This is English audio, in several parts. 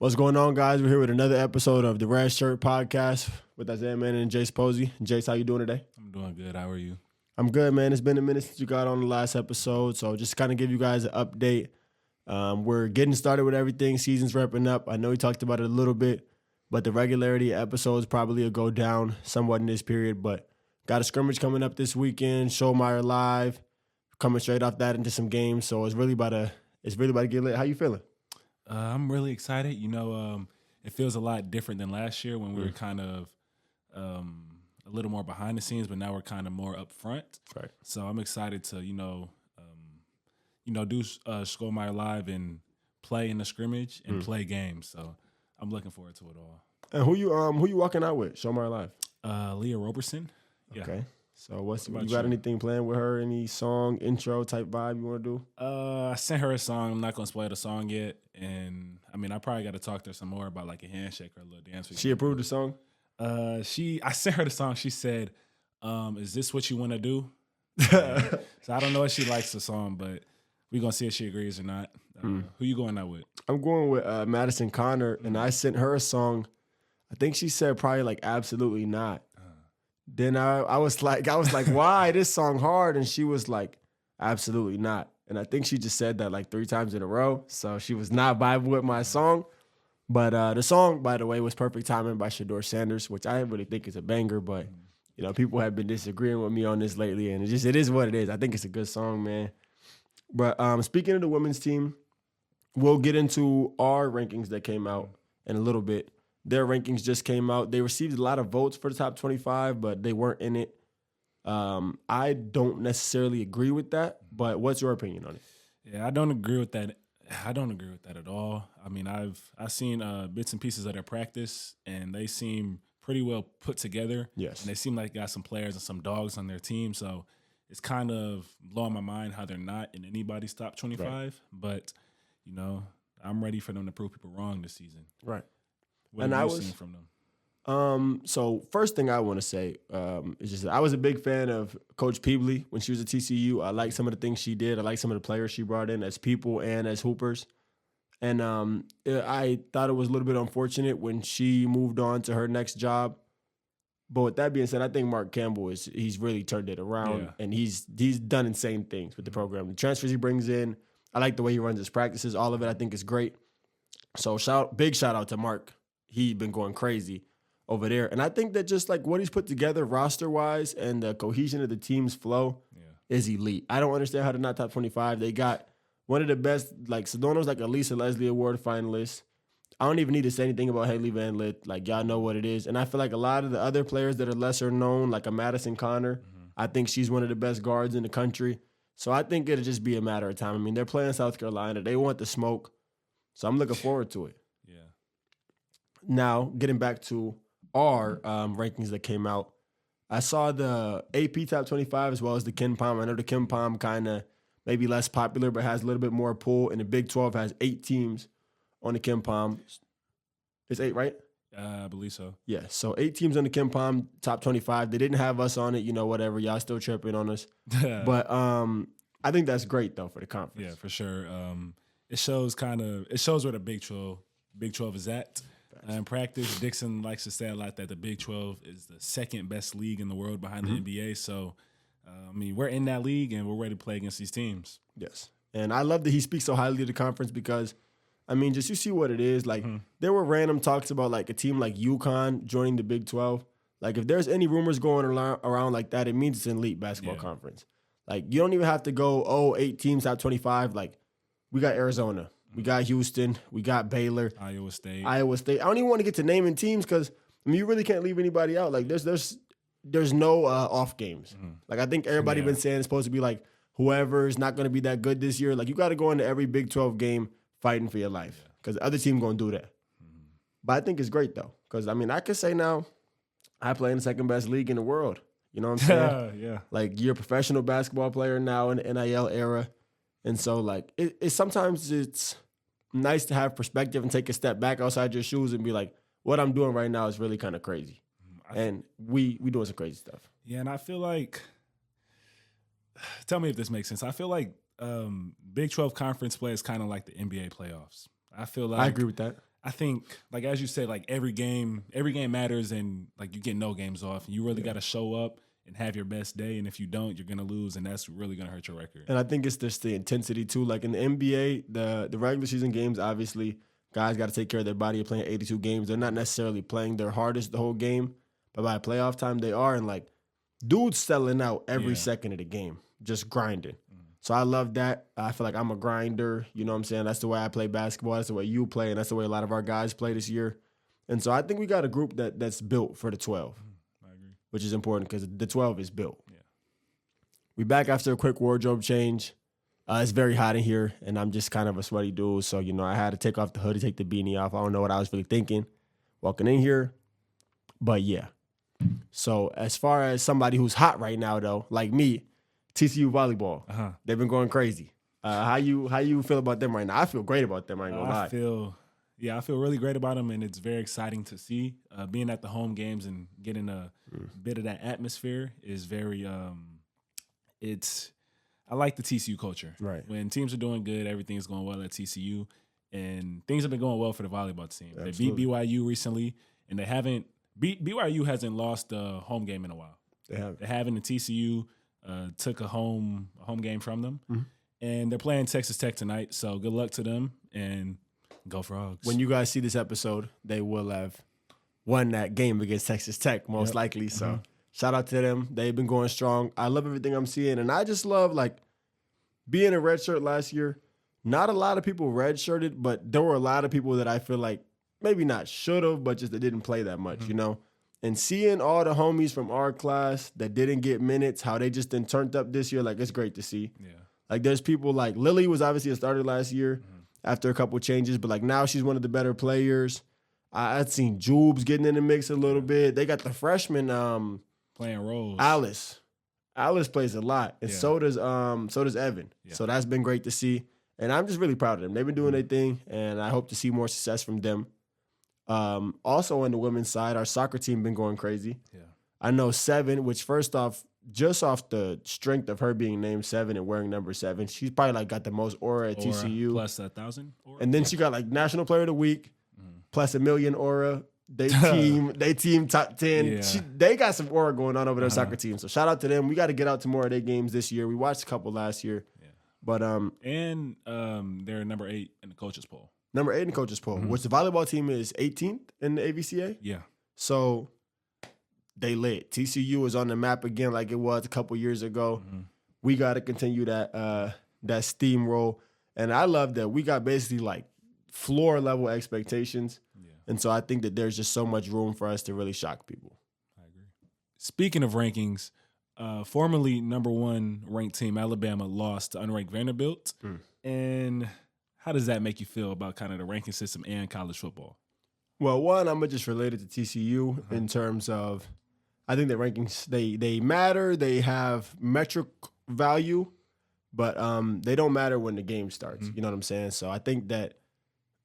What's going on, guys? We're here with another episode of the Redshirts podcast with Isaiah Man and Jace Posey. Jace, how you doing today? I'm doing good. How are you? I'm good, man. It's been a minute since you got on the last episode, so just kind of give you guys an update. We're getting started with everything. Season's wrapping up. I know we talked about it a little bit, but the regularity of episodes probably will go down somewhat in this period, but got a scrimmage coming up this weekend, Showmeyer Live, coming straight off that into some games, so it's really about to get lit. How you feeling? I'm really excited. It feels a lot different than last year when we were kind of a little more behind the scenes, but now we're kind of more up front. Right. So I'm excited to, do Showmeyer Live and play in the scrimmage and play games. So I'm looking forward to it all. And who you walking out with? Showmeyer Live. Leah Roberson. Yeah. Okay. So about you got you? anything planned with her? Any song, intro type vibe you want to do? I sent her a song. I'm not going to spoil the song yet. And, I probably got to talk to her some more about, like, a handshake or a little dance. She approved the song? I sent her the song. She said, is this what you want to do? So I don't know if she likes the song, but we're going to see if she agrees or not. Who you going out with? I'm going with Madison Connor, and I sent her a song. I think she said probably like absolutely not. Then I was like, why this song hard? And she was like, absolutely not. And I think she just said that like 3 times in a row. So she was not vibing with my song. But the song, by the way, was Perfect Timing by Shador Sanders, which I really think is a banger. But, people have been disagreeing with me on this lately. And it is what it is. I think it's a good song, man. But speaking of the women's team, we'll get into our rankings that came out in a little bit. Their rankings just came out. They received a lot of votes for the top 25, but they weren't in it. I don't necessarily agree with that, but what's your opinion on it? Yeah, I don't agree with that. I don't agree with that at all. I've seen bits and pieces of their practice, and they seem pretty well put together. Yes. And they seem like they got some players and some dogs on their team, so it's kind of blowing my mind how they're not in anybody's top 25. Right. But, I'm ready for them to prove people wrong this season. Right. What have you seen from them? So first thing I want to say is just that I was a big fan of Coach Peebly when she was at TCU. I liked some of the things she did. I liked some of the players she brought in as people and as hoopers. And I thought it was a little bit unfortunate when she moved on to her next job. But with that being said, I think Mark Campbell he's really turned it around, and he's done insane things with the program. The transfers he brings in, I like the way he runs his practices. All of it I think is great. So big shout out to Mark. He's been going crazy over there. And I think that just like what he's put together roster-wise and the cohesion of the team's flow is elite. I don't understand how they're not top 25. They got one of the best, like Sedona's like a Lisa Leslie Award finalist. I don't even need to say anything about Haley Van Lith. Like, y'all know what it is. And I feel like a lot of the other players that are lesser known, like a Madison Connor, I think she's one of the best guards in the country. So I think it'll just be a matter of time. They're playing South Carolina. They want the smoke. So I'm looking forward to it. Now, getting back to our rankings that came out, I saw the AP Top 25 as well as the Ken Palm. I know the Ken Palm kind of maybe less popular, but has a little bit more pull. And the Big 12 has 8 teams on the Ken Palm. It's 8, right? I believe so. Yeah, so 8 teams on the Ken Palm Top 25. They didn't have us on it, whatever. Y'all still tripping on us. But I think that's great, though, for the conference. Yeah, for sure. It shows where the Big 12 is at. In practice, Dixon likes to say a lot that the Big 12 is the second best league in the world behind the NBA. So, we're in that league, and we're ready to play against these teams. Yes. And I love that he speaks so highly of the conference because, just you see what it is. Like, there were random talks about, like, a team like UConn joining the Big 12. Like, if there's any rumors going around like that, it means it's an elite basketball conference. Like, you don't even have to go, 8 teams top 25. Like, we got Arizona. We got Houston. We got Baylor. Iowa State. I don't even want to get to naming teams because, you really can't leave anybody out. Like, there's no off games. Like, I think everybody been saying it's supposed to be, like, whoever's not going to be that good this year. Like, you got to go into every Big 12 game fighting for your life because the other team going to do that. But I think it's great, though, because, I could say now I play in the second best league in the world. You know what I'm saying? Yeah. Like, you're a professional basketball player now in the NIL era. And so, like, sometimes it's nice to have perspective and take a step back outside your shoes and be like, what I'm doing right now is really kind of crazy. And we doing some crazy stuff. Yeah, and I feel like, tell me if this makes sense. I feel like Big 12 conference play is kind of like the NBA playoffs. I feel like I agree with that. I think, like as you said, like every game matters, and like you get no games off. You really got to show up and have your best day, and if you don't, you're gonna lose, and that's really gonna hurt your record. And I think it's just the intensity too. Like in the NBA, the regular season games, obviously, guys got to take care of their body. You're playing 82 games. They're not necessarily playing their hardest the whole game, but by playoff time, they are. And like, dudes selling out every second of the game, just grinding. So I love that. I feel like I'm a grinder. You know what I'm saying? That's the way I play basketball. That's the way you play, and that's the way a lot of our guys play this year. And so I think we got a group that's built for the 12, I agree. which is important because the 12 is built. Yeah. We back after a quick wardrobe change. It's very hot in here, and I'm just kind of a sweaty dude. So, you know, I had to take off the hoodie, take the beanie off. I don't know what I was really thinking walking in here. But, yeah. So, as far as somebody who's hot right now, though, like me, TCU volleyball. They've been going crazy. How you feel about them right now? I feel great about them. I ain't gonna lie. I feel really great about them, and it's very exciting to see. Being at the home games and getting a bit of that atmosphere is very. I like the TCU culture. Right. When teams are doing good, everything is going well at TCU, and things have been going well for the volleyball team. Absolutely. They beat BYU recently, and BYU hasn't lost a home game in a while. They haven't. The TCU took a home game from them, and they're playing Texas Tech tonight. So good luck to them, and go Frogs. When you guys see this episode, they will have won that game against Texas Tech, most likely. So shout out to them. They've been going strong. I love everything I'm seeing, and I just love like being a redshirt last year. Not a lot of people redshirted, but there were a lot of people that I feel like maybe not should have, but just that didn't play that much, you know. And seeing all the homies from our class that didn't get minutes, how they just then turned up this year, like it's great to see. Yeah. Like there's people like Lily was obviously a starter last year after a couple changes, but like now she's one of the better players. I'd seen Jubes getting in the mix a little bit. They got the freshman playing roles. Alice plays a lot, and so does Evan. Yeah. So that's been great to see, and I'm just really proud of them. They've been doing their thing, and I hope to see more success from them. Also on the women's side, our soccer team been going crazy. Yeah. I know 7, which first off, just off the strength of her being named 7 and wearing number 7, she's probably like got the most aura at TCU. Plus 1,000 aura. And then she got like National Player of the Week, plus 1 million aura. They team top 10. Yeah. They got some aura going on over their soccer team. So shout out to them. We got to get out to more of their games this year. We watched a couple last year. Yeah. But they're number 8 in the coaches poll. Number 8 in the coaches poll, which the volleyball team is 18th in the AVCA. Yeah. So they lit. TCU is on the map again like it was a couple years ago. We got to continue that steamroll. And I love that we got basically like floor level expectations. Yeah. And so I think that there's just so much room for us to really shock people. I agree. Speaking of rankings, formerly number 1 ranked team Alabama lost to unranked Vanderbilt. And how does that make you feel about kind of the ranking system and college football? Well, one, I'm just related to TCU in terms of I think that rankings, they matter. They have metric value, but they don't matter when the game starts. You know what I'm saying? So I think that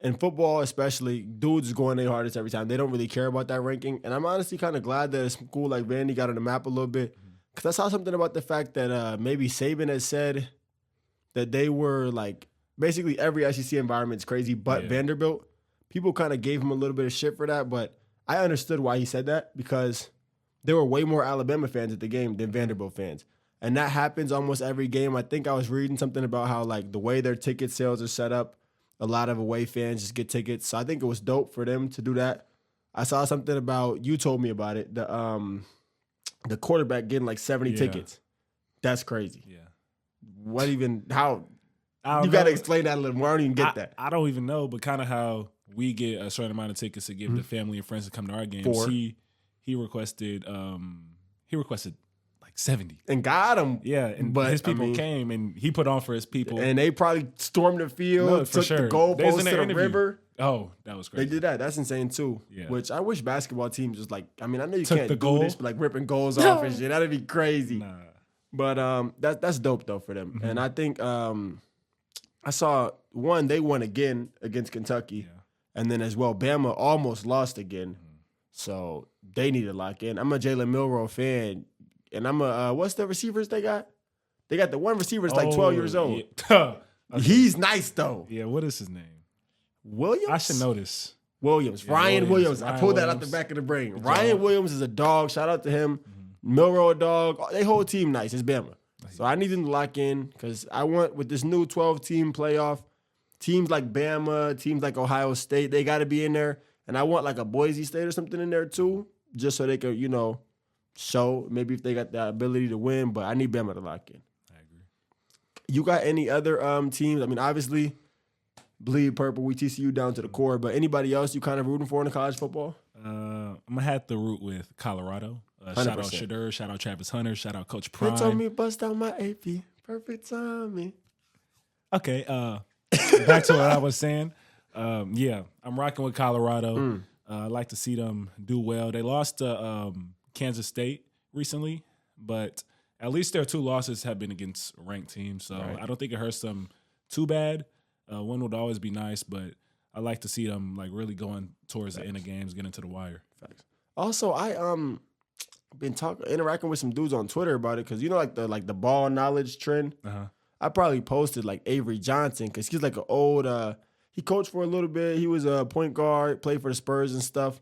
in football especially, dudes going their hardest every time. They don't really care about that ranking. And I'm honestly kind of glad that a school like Vandy got on the map a little bit because I saw something about the fact that maybe Saban had said that they were like, basically every SEC environment is crazy, but Vanderbilt, people kind of gave him a little bit of shit for that, but I understood why he said that because there were way more Alabama fans at the game than Vanderbilt fans. And that happens almost every game. I think I was reading something about how like the way their ticket sales are set up, a lot of away fans just get tickets. So I think it was dope for them to do that. I saw something about, you told me about it, the quarterback getting like 70 tickets. That's crazy. Yeah. How? You got to explain that a little more. I don't even get that. I don't even know, but kind of how we get a certain amount of tickets to give the family and friends to come to our games. 4. He requested like 70 and got them. Yeah, but his people came and he put on for his people, and they probably stormed the field, took the goalpost to the river. Oh, that was crazy. They did that. That's insane too. Yeah. Which I wish basketball teams was like. I mean, I know you took can't the do goal. this, but like ripping goals off and shit. That'd be crazy. Nah. But that's dope though for them, and I think I saw one. They won again against Kentucky, and then as well, Bama almost lost again. So they need to lock in. I'm a Jalen Milroe fan, and I'm a what's the receivers they got? They got the one receiver that's like 12 years old. Yeah. Okay. He's nice though. Yeah, what is his name? Williams? I should know this. Williams. Yeah, Ryan Williams. I Ryan pulled that out Williams. the back of the brain. Good Ryan job. Williams is a dog. Shout out to him. Milrow a dog. They whole team nice. It's Bama. So I need them to lock in because I want, with this new 12-team playoff, teams like Bama, teams like Ohio State, they got to be in there. And I want like a Boise State or something in there too, just so they could, show maybe if they got the ability to win. But I need Bama to lock in. I agree. You got any other teams? I mean, obviously, bleed purple. We TCU down to the core. But anybody else you kind of rooting for in the college football? I'm going to have to root with Colorado. Shout out 100%. Shadur. Shout out Travis Hunter. Shout out Coach Prime. They told me bust out my AP. Perfect timing. Okay. Back to what I was saying. Yeah, I'm rocking with Colorado. I like to see them do well. They lost to Kansas State recently, but at least their 2 losses have been against ranked teams. So Right. I don't think it hurts them too bad. One would always be nice, but I like to see them like really going towards the end of games, getting to the wire. Facts. Also, I been interacting with some dudes on Twitter about it because like the ball knowledge trend. I probably posted like Avery Johnson because he's like an old. He coached for a little bit. He was a point guard, played for the Spurs and stuff.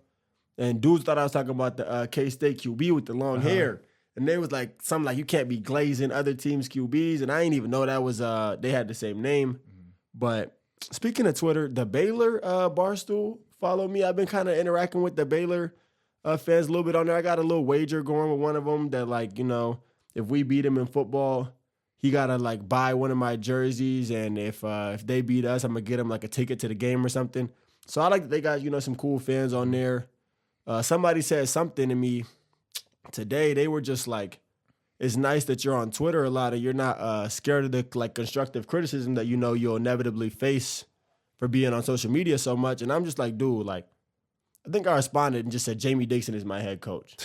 And dudes thought I was talking about the K-State QB with the long hair. And they was like something like you can't be glazing other teams' QBs. And I didn't even know that was they had the same name. But speaking of Twitter, the Baylor Barstool follow me. I've been kind of interacting with the Baylor fans a little bit on there. I got a little wager going with one of them that if we beat him in football, he gotta like buy one of my jerseys, and if they beat us, I'm gonna get him like a ticket to the game or something. So I like that they got some cool fans on there. Somebody said something to me today. They were just like, "It's nice that you're on Twitter a lot, and you're not scared of the like constructive criticism that you'll inevitably face for being on social media so much." And I'm just like, dude, like, I think I responded and just said, "Jamie Dixon is my head coach."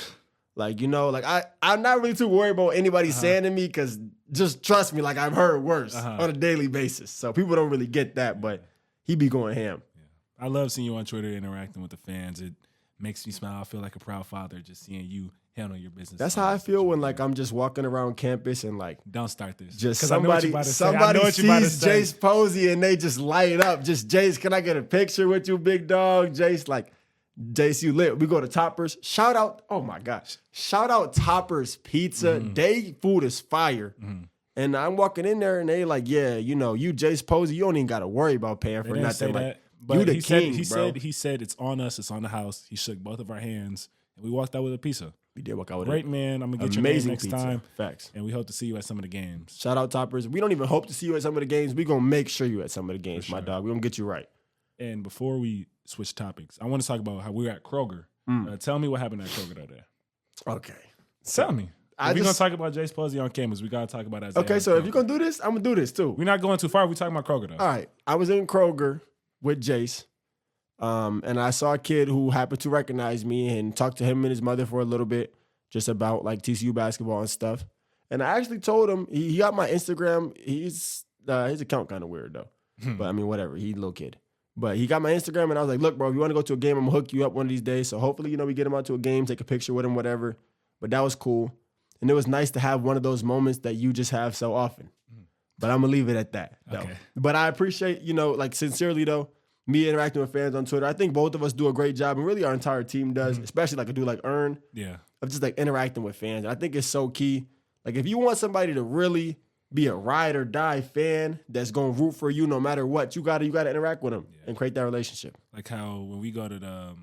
I'm not really too worried about what anybody's saying to me because just trust me, like I've heard worse on a daily basis. So people don't really get that, but he be going ham. Yeah. I love seeing you on Twitter interacting with the fans. It makes me smile. I feel like a proud father just seeing you handle your business. That's how I feel when like I'm just walking around campus and like don't start this. Just 'Cause I know what you somebody about to say. I know what you about to sees say. Jace Posey and they just light up. Just Jace, can I get a picture with you, big dog? Jace, like, Jace, you lit. We go to Toppers. Shout out, oh my gosh. Shout out Toppers Pizza. They food is fire. And I'm walking in there and they like, yeah, you Jace Posey, you don't even got to worry about paying for They didn't say nothing. that, Like, but you the he king, bro. he said it's on us, it's on the house. He shook both of our hands and we walked out with a pizza. We did walk out with Great it. man. I'm gonna get your name Amazing next pizza. time. Facts. And we hope to see you at some of the games. Shout out Toppers. We don't even hope to see you at some of the games. We're going to make sure you at some of the games, my dog. We're going to get you right. And before we switch topics, I want to talk about how we were at Kroger. Tell me what happened at Kroger that day. Okay. Tell me. If we're going to talk about Jace Posey on campus, we got to talk about Isaiah. Okay, so if you're going to do this, I'm going to do this too. We're not going too far. We're talking about Kroger, though. All right. I was in Kroger with Jace, and I saw a kid who happened to recognize me and talked to him and his mother for a little bit just about like TCU basketball and stuff. And I actually told him, he got my Instagram. His account kind of weird though. But I mean, whatever. He's a little kid. But he got my Instagram and I was like, look, bro, if you want to go to a game, I'm going to hook you up one of these days. So hopefully, we get him out to a game, take a picture with him, whatever. But that was cool. And it was nice to have one of those moments that you just have so often. But I'm going to leave it at that. Though. Okay. But I appreciate, like sincerely though, me interacting with fans on Twitter. I think both of us do a great job, and really our entire team does, especially like a dude like Earn. Yeah. Of just like interacting with fans. And I think it's so key. Like if you want somebody to really be a ride or die fan that's gonna root for you no matter what, you gotta interact with them and create that relationship. Like how when we go to the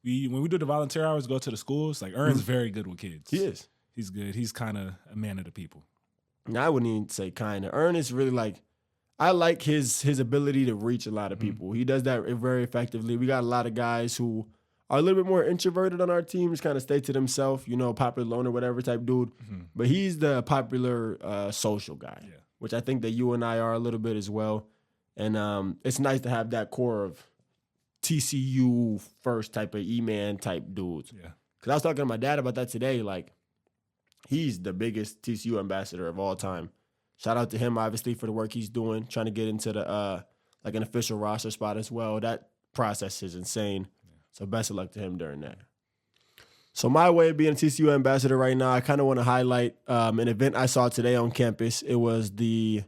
when we do the volunteer hours, go to the schools, like Earn's very good with kids. He is. He's good. He's kind of a man of the people. I wouldn't even say kind of. Earn is really like, I like his ability to reach a lot of people. He does that very effectively. We got a lot of guys who are a little bit more introverted on our team, just kind of stay to themselves, popular loner, whatever type dude. But he's the popular social guy, which I think that you and I are a little bit as well. And it's nice to have that core of TCU first type of E-man type dudes. Yeah. Because I was talking to my dad about that today. Like, he's the biggest TCU ambassador of all time. Shout out to him, obviously, for the work he's doing, trying to get into the like an official roster spot as well. That process is insane. So best of luck to him during that. So my way of being a TCU ambassador right now, I kind of want to highlight an event I saw today on campus. It was the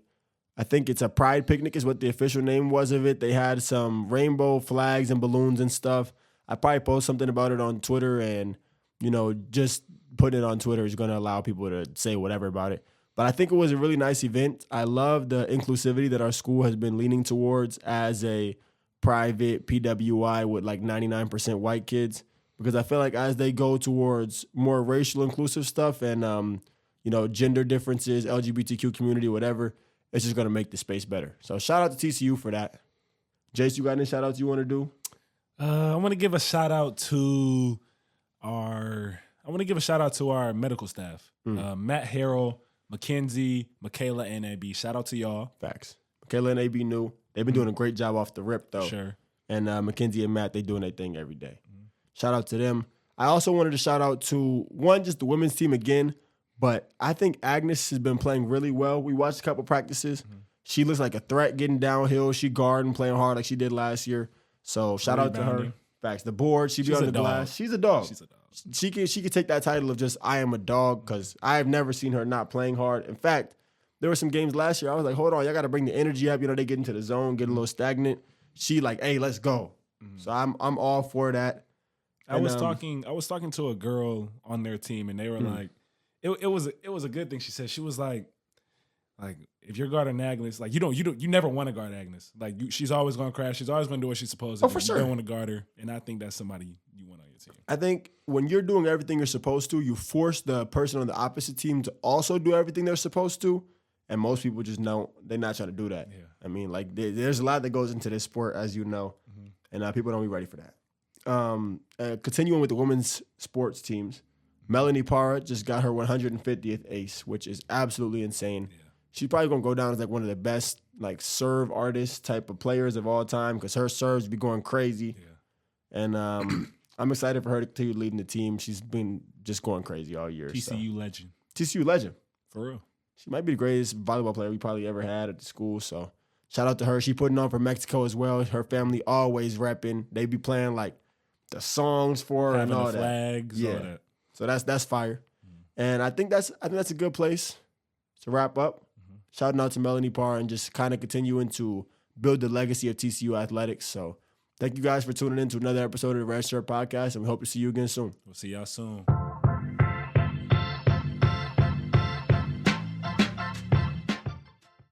I think it's a pride picnic is what the official name was of it. They had some rainbow flags and balloons and stuff. I probably post something about it on Twitter, and, just putting it on Twitter is going to allow people to say whatever about it. But I think it was a really nice event. I love the inclusivity that our school has been leaning towards as a private PWI with like 99% white kids, because I feel like as they go towards more racial inclusive stuff and, gender differences, LGBTQ community, whatever, it's just going to make the space better. So shout out to TCU for that. Jace, you got any shout outs you want to do? I want to give a shout out to our medical staff. Matt Harrell, Mackenzie, Michaela, and AB. Shout out to y'all. Facts. Michaela and AB new. They've been doing a great job off the rip, though. Sure. And Mackenzie and Matt, they doing their thing every day. Shout out to them. I also wanted to shout out to, just the women's team again, but I think Agnes has been playing really well. We watched a couple practices. She looks like a threat getting downhill. She guarding, playing hard like she did last year. So shout out to her. Facts. The board, she be on the glass. She's a dog. She's a dog. She can take that title of just I am a dog, because I have never seen her not playing hard. In fact, there were some games last year I was like, hold on, y'all got to bring the energy up. They get into the zone, get a little stagnant. She like, hey, let's go. So I'm all for that. I was talking to a girl on their team, and they were like, it was a good thing. She said, she was like if you're guarding Agnes, like you never want to guard Agnes. Like she's always gonna crash. She's always gonna do what she's supposed to. For sure. You don't want to guard her, and I think that's somebody you want on your team. I think when you're doing everything you're supposed to, you force the person on the opposite team to also do everything they're supposed to, and most people just know they're not trying to do that. Yeah. I mean, like there's a lot that goes into this sport, as you know, and people don't be ready for that. Continuing with the women's sports teams, Melanie Parra just got her 150th ace, which is absolutely insane. Yeah. She's probably going to go down as like one of the best like serve artist type of players of all time, because her serves be going crazy. Yeah. And I'm excited for her to continue leading the team. She's been just going crazy all year. TCU legend. TCU legend. For real. She might be the greatest volleyball player we probably ever had at the school. So shout out to her. She putting on for Mexico as well. Her family always repping. They be playing like the songs for her and all the flags, that. Yeah. All that. So that's fire. And I think that's a good place to wrap up. Shouting out to Melanie Parr and just kind of continuing to build the legacy of TCU athletics. So thank you guys for tuning in to another episode of the Redshirt Podcast, and we hope to see you again soon. We'll see y'all soon.